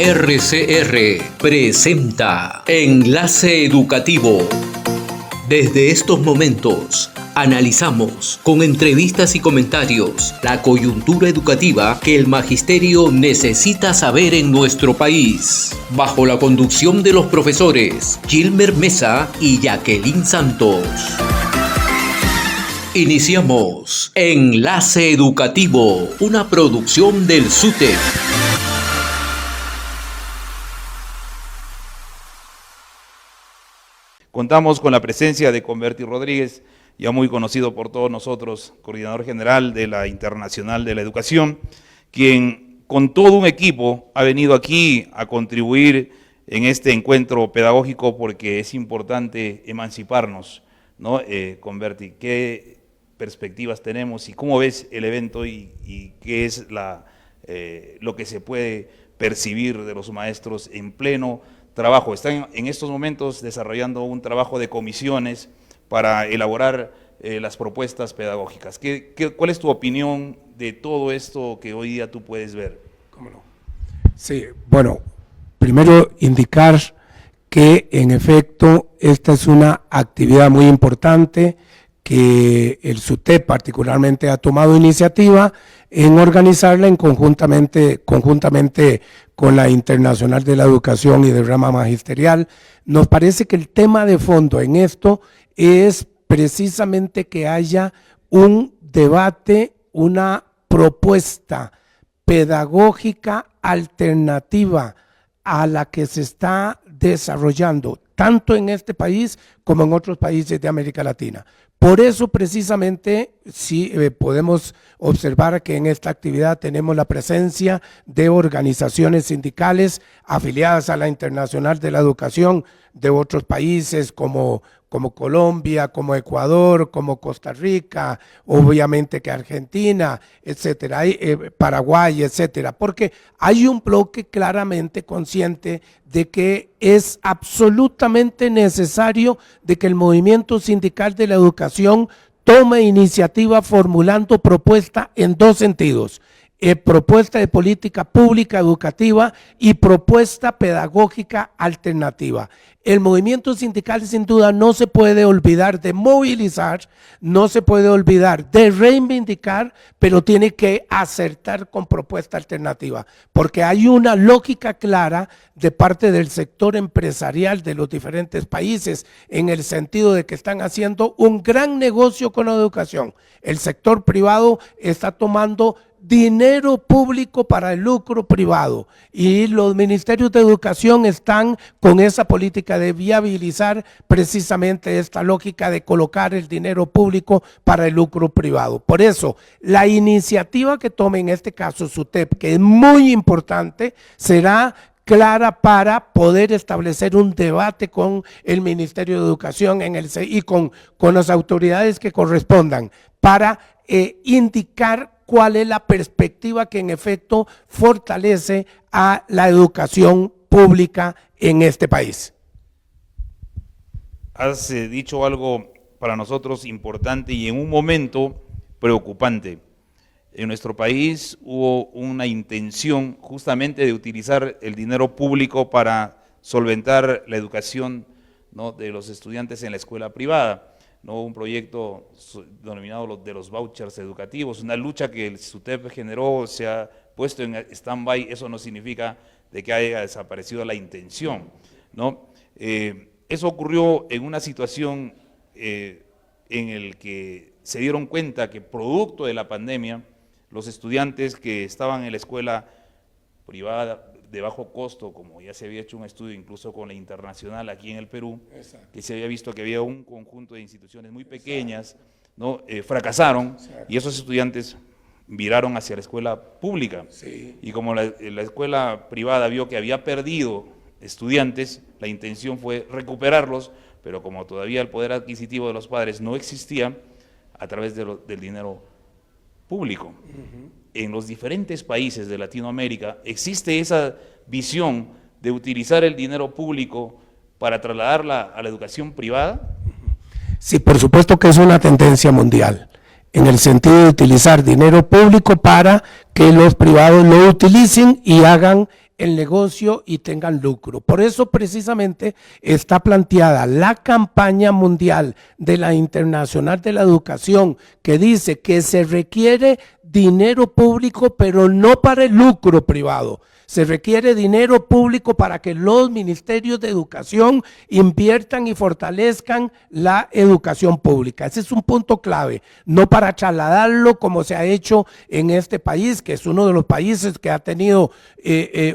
RCR presenta Enlace Educativo. Desde estos momentos analizamos con entrevistas y comentarios la coyuntura educativa que el magisterio necesita saber en nuestro país. Bajo la conducción de los profesores Gilmer Mesa y Jacqueline Santos. Iniciamos Enlace Educativo, una producción del SUTEP. Contamos con la presencia de Converti Rodríguez, ya muy conocido por todos nosotros, coordinador general de la Internacional de la Educación, quien con todo un equipo ha venido aquí a contribuir en este encuentro pedagógico porque es importante emanciparnos, ¿no? Converti, ¿qué perspectivas tenemos y cómo ves el evento y qué es lo que se puede percibir de los maestros en pleno trabajo? Están en estos momentos desarrollando un trabajo de comisiones para elaborar las propuestas pedagógicas. ¿Cuál es tu opinión de todo esto que hoy día tú puedes ver? ¿Cómo no? Sí, bueno, primero indicar que en efecto esta es una actividad muy importante que el SUTEP particularmente ha tomado iniciativa en organizarla conjuntamente con la Internacional de la Educación y del rama magisterial. Nos parece que el tema de fondo en esto es precisamente que haya un debate, una propuesta pedagógica alternativa a la que se está desarrollando tanto en este país como en otros países de América Latina. Por eso precisamente sí podemos observar que en esta actividad tenemos la presencia de organizaciones sindicales afiliadas a la Internacional de la Educación de otros países como Colombia, como Ecuador, como Costa Rica, obviamente que Argentina, etcétera, Paraguay, etcétera, porque hay un bloque claramente consciente de que es absolutamente necesario de que el movimiento sindical de la educación tome iniciativa formulando propuesta en dos sentidos. Propuesta de política pública educativa y propuesta pedagógica alternativa. El movimiento sindical sin duda no se puede olvidar de movilizar, no se puede olvidar de reivindicar, pero tiene que acertar con propuesta alternativa, porque hay una lógica clara de parte del sector empresarial de los diferentes países en el sentido de que están haciendo un gran negocio con la educación. El sector privado está tomando dinero público para el lucro privado y los ministerios de educación están con esa política de viabilizar precisamente esta lógica de colocar el dinero público para el lucro privado. Por eso, la iniciativa que tome en este caso SUTEP, que es muy importante, será clara para poder establecer un debate con el Ministerio de Educación y con las autoridades que correspondan para indicar cuál es la perspectiva que en efecto fortalece a la educación pública en este país. Has dicho algo para nosotros importante y en un momento preocupante. En nuestro país hubo una intención justamente de utilizar el dinero público para solventar la educación, ¿no?, de los estudiantes en la escuela privada. ¿No? Un proyecto denominado de los vouchers educativos, una lucha que el SUTEP generó, se ha puesto en stand-by. Eso no significa de que haya desaparecido la intención, ¿no? Eso ocurrió en una situación en el que se dieron cuenta que producto de la pandemia, los estudiantes que estaban en la escuela privada de bajo costo, como ya se había hecho un estudio incluso con la Internacional aquí en el Perú, exacto, que se había visto que había un conjunto de instituciones muy pequeñas, ¿no? Fracasaron, exacto, y esos estudiantes viraron hacia la escuela pública. Sí. Y como la escuela privada vio que había perdido estudiantes, la intención fue recuperarlos, pero como todavía el poder adquisitivo de los padres no existía, a través del dinero público. En los diferentes países de Latinoamérica existe esa visión de utilizar el dinero público para trasladarla a la educación privada. Sí, por supuesto que es una tendencia mundial, en el sentido de utilizar dinero público para que los privados lo utilicen y hagan el negocio y tengan lucro. Por eso precisamente está planteada la campaña mundial de la Internacional de la Educación, que dice que se requiere dinero público, pero no para el lucro privado. Se requiere dinero público para que los ministerios de educación inviertan y fortalezcan la educación pública. Ese es un punto clave, no para trasladarlo como se ha hecho en este país, que es uno de los países que ha tenido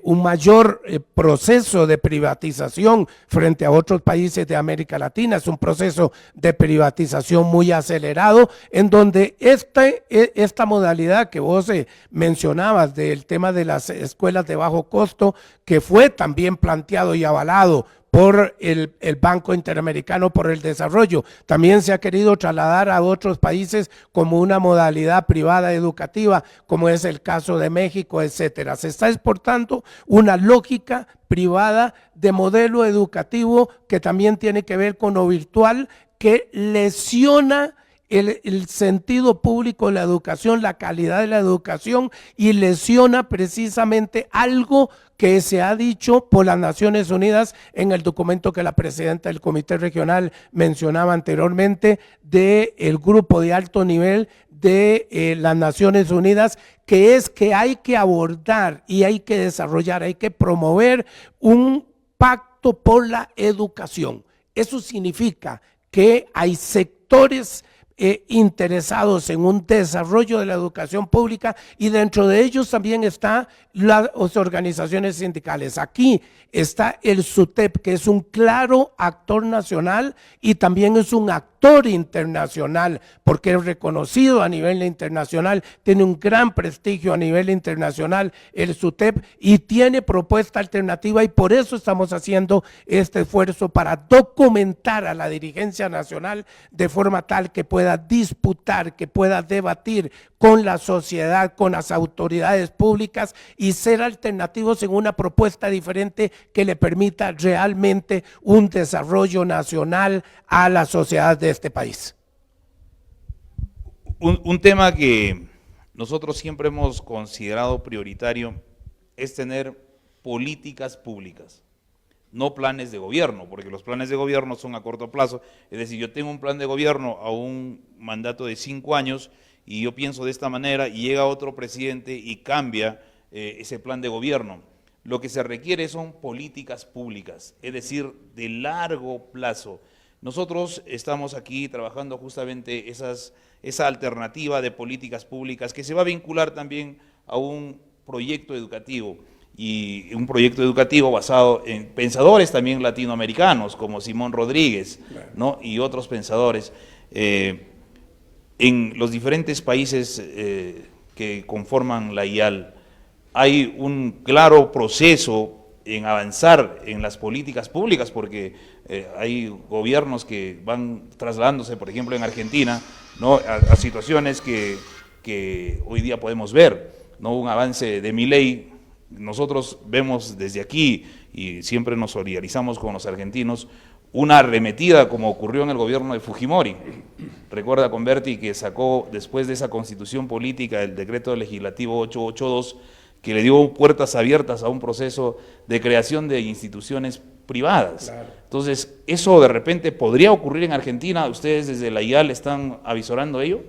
un mayor proceso de privatización frente a otros países de América Latina. Es un proceso de privatización muy acelerado, en donde esta modalidad que vos mencionabas del tema de las escuelas de bajo costo, que fue también planteado y avalado por el Banco Interamericano por el Desarrollo, también se ha querido trasladar a otros países como una modalidad privada educativa, como es el caso de México, etcétera. Se está exportando una lógica privada de modelo educativo que también tiene que ver con lo virtual, que lesiona el sentido público de la educación, la calidad de la educación, y lesiona precisamente algo que se ha dicho por las Naciones Unidas en el documento que la presidenta del Comité Regional mencionaba anteriormente, del grupo de alto nivel de las Naciones Unidas, que es que hay que abordar y hay que desarrollar, hay que promover un pacto por la educación. Eso significa que hay sectores interesados en un desarrollo de la educación pública, y dentro de ellos también están las organizaciones sindicales. Aquí está el SUTEP, que es un claro actor nacional y también es un actor internacional, porque es reconocido a nivel internacional, tiene un gran prestigio a nivel internacional el SUTEP, y tiene propuesta alternativa, y por eso estamos haciendo este esfuerzo para documentar a la dirigencia nacional de forma tal que pueda disputar, que pueda debatir con la sociedad, con las autoridades públicas, y ser alternativos en una propuesta diferente que le permita realmente un desarrollo nacional a la sociedad de este país. Un tema que nosotros siempre hemos considerado prioritario es tener políticas públicas, no planes de gobierno, porque los planes de gobierno son a corto plazo. Es decir, yo tengo un plan de gobierno a un mandato de 5 años y yo pienso de esta manera, y llega otro presidente y cambia ese plan de gobierno. Lo que se requiere son políticas públicas, es decir, de largo plazo. Nosotros estamos aquí trabajando justamente esa alternativa de políticas públicas que se va a vincular también a un proyecto educativo, y un proyecto educativo basado en pensadores también latinoamericanos como Simón Rodríguez, ¿no? Y otros pensadores. En los diferentes países que conforman la IAL hay un claro proceso en avanzar en las políticas públicas, porque hay gobiernos que van trasladándose, por ejemplo en Argentina, ¿no? a situaciones que hoy día podemos ver, ¿no? Un avance de Milei. Nosotros vemos desde aquí, y siempre nos solidarizamos con los argentinos, una arremetida como ocurrió en el gobierno de Fujimori. Recuerda Converti que sacó después de esa constitución política el decreto legislativo 882, que le dio puertas abiertas a un proceso de creación de instituciones privadas. Claro. Entonces, ¿eso de repente podría ocurrir en Argentina? ¿Ustedes desde la IAL están avisorando ello?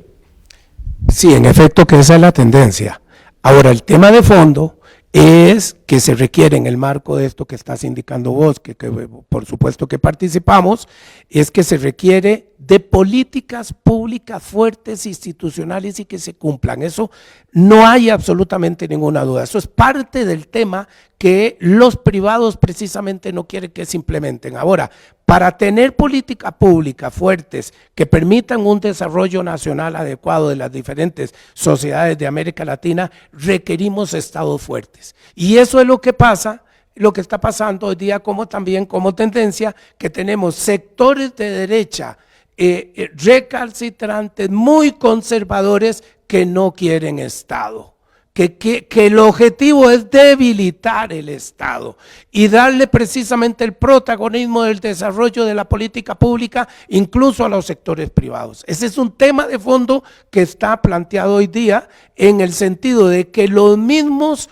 Sí, en efecto que esa es la tendencia. Ahora, el tema de fondo es que se requiere, en el marco de esto que estás indicando vos, que por supuesto que participamos, es que se requiere de políticas públicas fuertes, institucionales, y que se cumplan. Eso no hay absolutamente ninguna duda. Eso es parte del tema que los privados precisamente no quieren que se implementen. Ahora, para tener políticas públicas fuertes que permitan un desarrollo nacional adecuado de las diferentes sociedades de América Latina, requerimos estados fuertes. Y eso es lo que pasa, lo que está pasando hoy día, como también como tendencia, que tenemos sectores de derecha recalcitrantes, muy conservadores, que no quieren Estado. Que el objetivo es debilitar el Estado y darle precisamente el protagonismo del desarrollo de la política pública incluso a los sectores privados. Ese es un tema de fondo que está planteado hoy día, en el sentido de que los mismos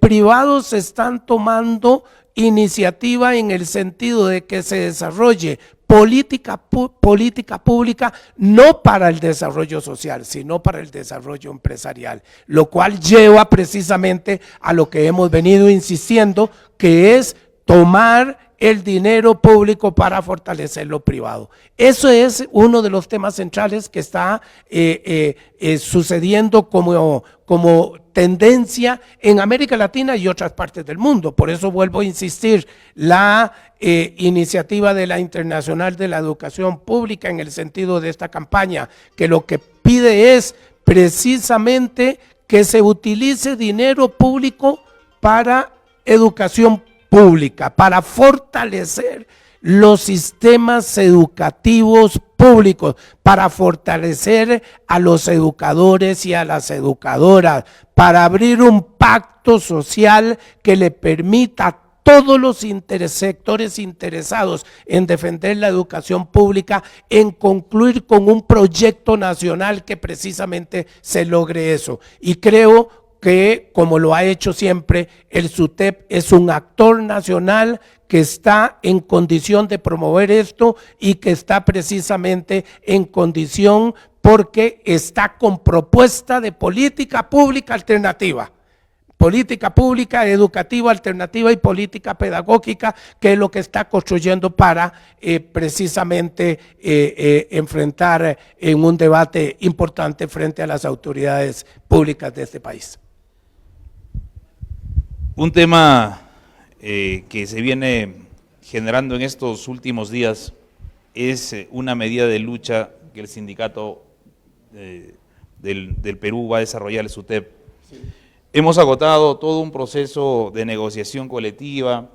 privados están tomando iniciativa en el sentido de que se desarrolle política pública no para el desarrollo social, sino para el desarrollo empresarial, lo cual lleva precisamente a lo que hemos venido insistiendo, que es tomar el dinero público para fortalecer lo privado. Eso es uno de los temas centrales que está sucediendo como tendencia en América Latina y otras partes del mundo. Por eso vuelvo a insistir, la iniciativa de la Internacional de la Educación Pública en el sentido de esta campaña, que lo que pide es precisamente que se utilice dinero público para educación pública, para fortalecer los sistemas educativos públicos, para fortalecer a los educadores y a las educadoras, para abrir un pacto social que le permita a todos los sectores interesados en defender la educación pública, en concluir con un proyecto nacional que precisamente se logre eso. Y creo que, como lo ha hecho siempre, el SUTEP es un actor nacional que está en condición de promover esto y que está precisamente en condición porque está con propuesta de política pública alternativa. Política pública, educativa, alternativa y política pedagógica, que es lo que está construyendo para precisamente enfrentar en un debate importante frente a las autoridades públicas de este país. Un tema que se viene generando en estos últimos días es una medida de lucha que el sindicato del Perú va a desarrollar, el SUTEP. Sí. Hemos agotado todo un proceso de negociación colectiva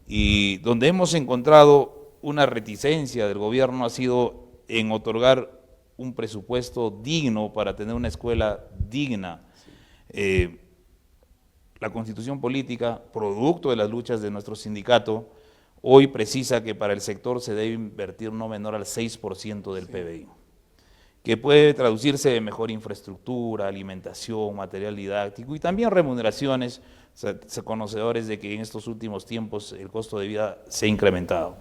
y donde hemos encontrado una reticencia del gobierno ha sido en otorgar un presupuesto digno para tener una escuela digna. Sí. La Constitución política, producto de las luchas de nuestro sindicato, hoy precisa que para el sector se debe invertir no menor al 6% del PBI, que puede traducirse en mejor infraestructura, alimentación, material didáctico y también remuneraciones, conocedores de que en estos últimos tiempos el costo de vida se ha incrementado.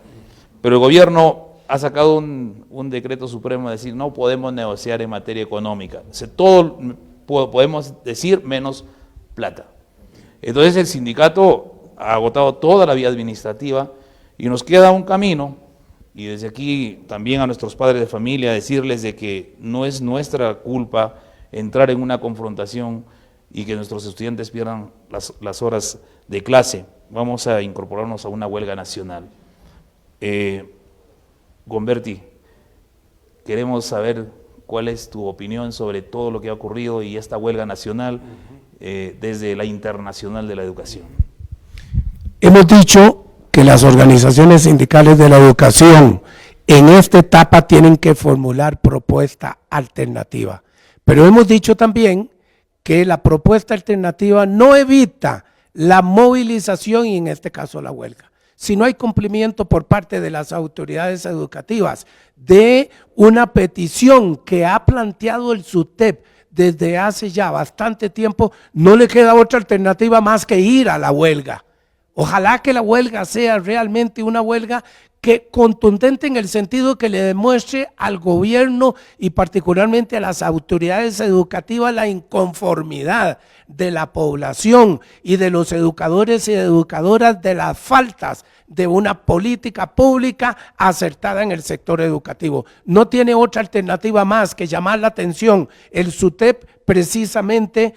Pero el gobierno ha sacado un decreto supremo de decir no podemos negociar en materia económica, todo podemos decir menos plata. Entonces el sindicato ha agotado toda la vía administrativa y nos queda un camino, y desde aquí también a nuestros padres de familia decirles de que no es nuestra culpa entrar en una confrontación y que nuestros estudiantes pierdan las horas de clase. Vamos a incorporarnos a una huelga nacional. Gomberti, queremos saber cuál es tu opinión sobre todo lo que ha ocurrido y esta huelga nacional desde la Internacional de la Educación. Hemos dicho que las organizaciones sindicales de la educación en esta etapa tienen que formular propuesta alternativa, pero hemos dicho también que la propuesta alternativa no evita la movilización y en este caso la huelga. Si no hay cumplimiento por parte de las autoridades educativas de una petición que ha planteado el SUTEP desde hace ya bastante tiempo, no le queda otra alternativa más que ir a la huelga. Ojalá que la huelga sea realmente una huelga que contundente en el sentido que le demuestre al gobierno y particularmente a las autoridades educativas la inconformidad de la población y de los educadores y educadoras de las faltas de una política pública acertada en el sector educativo. No tiene otra alternativa más que llamar la atención el SUTEP precisamente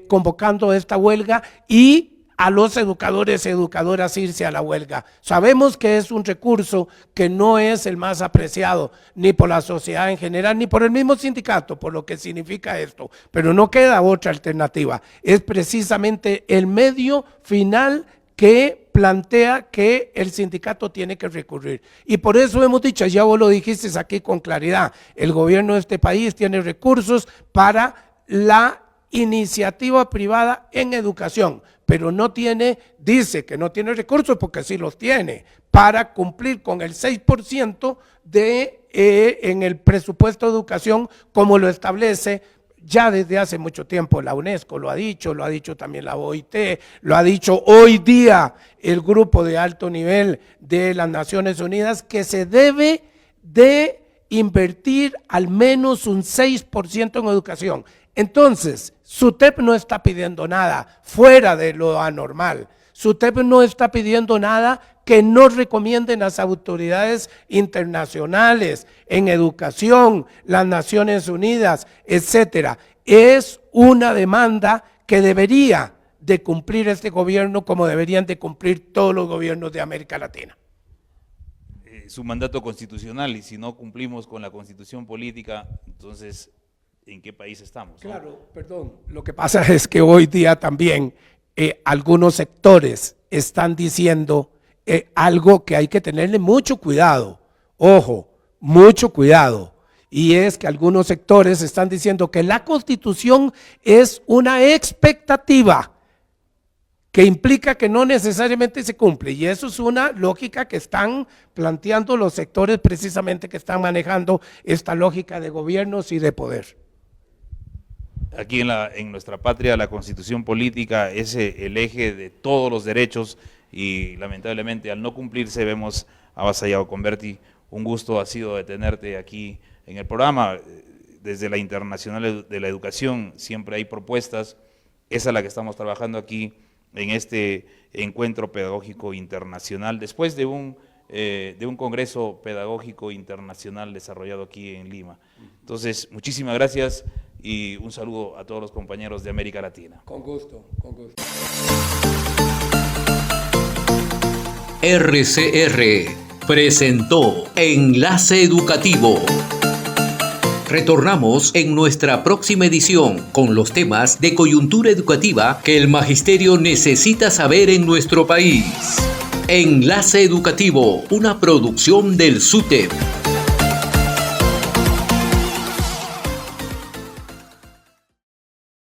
convocando esta huelga y a los educadores y educadoras irse a la huelga. Sabemos que es un recurso que no es el más apreciado ni por la sociedad en general ni por el mismo sindicato, por lo que significa esto, pero no queda otra alternativa. Es precisamente el medio final que plantea que el sindicato tiene que recurrir. Y por eso hemos dicho, ya vos lo dijiste aquí con claridad, el gobierno de este país tiene recursos para la iniciativa privada en educación, pero no tiene, dice que no tiene recursos porque sí los tiene, para cumplir con el 6% en el presupuesto de educación como lo establece. ya desde hace mucho tiempo la UNESCO lo ha dicho también la OIT, lo ha dicho hoy día el grupo de alto nivel de las Naciones Unidas, que se debe de invertir al menos un 6% en educación. Entonces, SUTEP no está pidiendo nada fuera de lo anormal. SUTEP no está pidiendo nada que no recomienden las autoridades internacionales en educación, las Naciones Unidas, etcétera. Es una demanda que debería de cumplir este gobierno como deberían de cumplir todos los gobiernos de América Latina. Su mandato constitucional, y si no cumplimos con la constitución política, entonces, ¿en qué país estamos? Claro, perdón, lo que pasa es que hoy día también algunos sectores están diciendo algo que hay que tenerle mucho cuidado, ojo, mucho cuidado, y es que algunos sectores están diciendo que la Constitución es una expectativa que implica que no necesariamente se cumple, y eso es una lógica que están planteando los sectores precisamente que están manejando esta lógica de gobiernos y de poder. Aquí en nuestra patria la constitución política es el eje de todos los derechos, y lamentablemente al no cumplirse vemos avasallado. Converti, un gusto ha sido de tenerte aquí en el programa. Desde la Internacional de la Educación siempre hay propuestas, esa es la que estamos trabajando aquí en este encuentro pedagógico internacional, después de un congreso pedagógico internacional desarrollado aquí en Lima. Entonces, muchísimas gracias y un saludo a todos los compañeros de América Latina. Con gusto, con gusto. RCR presentó Enlace Educativo. Retornamos en nuestra próxima edición con los temas de coyuntura educativa que el magisterio necesita saber en nuestro país. Enlace Educativo, una producción del SUTEP.